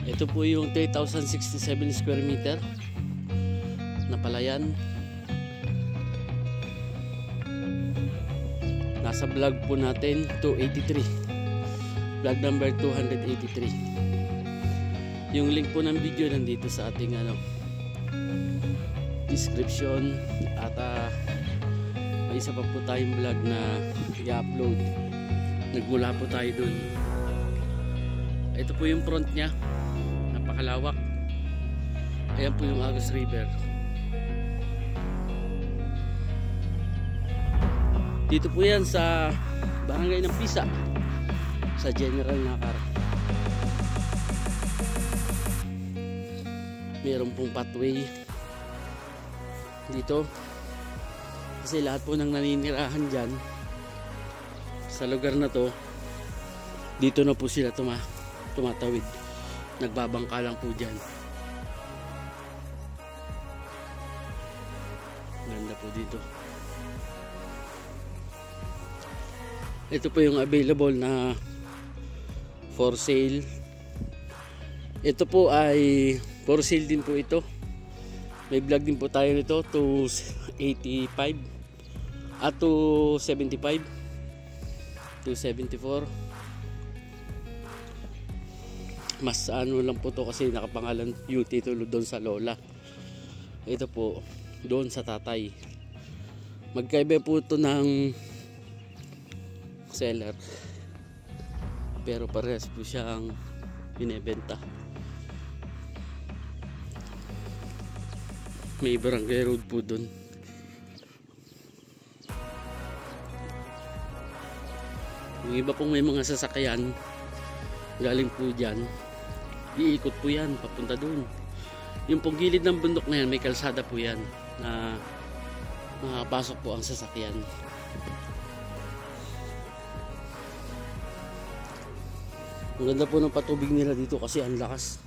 Ito po yung 3,067 square meter na palayan. Nasa vlog po natin 283, vlog number 283. Yung link po ng video nandito sa ating description. At may isa pa po tayong vlog na i-upload. Nagmula po tayo dun. Ito po yung front nya, napakalawak. Ayan po yung Agus River. Dito po yan sa barangay ng Pisa, sa General Nakar. Meron pong pathway dito kasi lahat po ng naninirahan dyan sa lugar na to, dito na po sila tumatawid, nagbabangka lang po dyan. Ganda po dito. Ito po yung available na for sale. Ito po ay for sale din po ito. May vlog din po tayo nito, 285 at 275, 274. Mas lang po to kasi nakapangalan yung titulo doon sa lola. Ito po doon sa tatay. Magkaiba po ito ng seller, pero parehas po siyang binebenta. May barangay road po dun. Yung iba pong may mga sasakyan galing po dyan, iikot po yan papunta dun. Yung pong gilid ng bundok na yan, may kalsada po yan na makapasok po ang sasakyan. Ang ganda po ng patubig nila dito kasi ang lakas.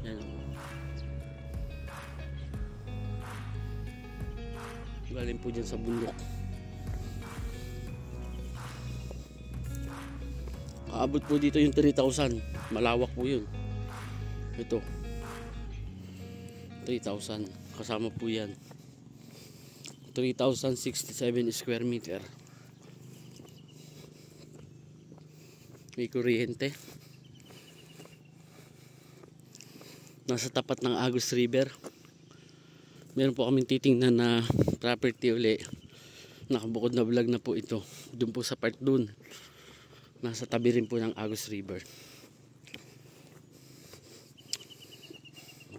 Yan. Galing po dyan sa bundok. Kaabot po dito yung 3,000. Malawak po yun. Ito 3,000. Kasama po yan 3,067 square meter. May kuryente. Nasa tapat ng Agus River. Meron po kaming titingnan na property uli. Nakabukod na vlog na po ito. Doon po sa part doon. Nasa tabi rin po ng Agus River.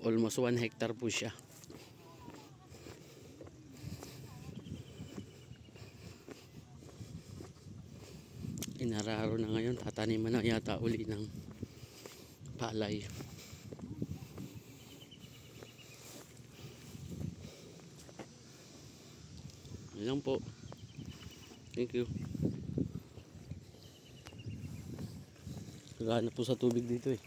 Almost 1 hectare po siya. Inararo na ngayon. Tataniman na yata uli ng palay. Yan lang po. Thank you. Kagana po sa tubig dito eh.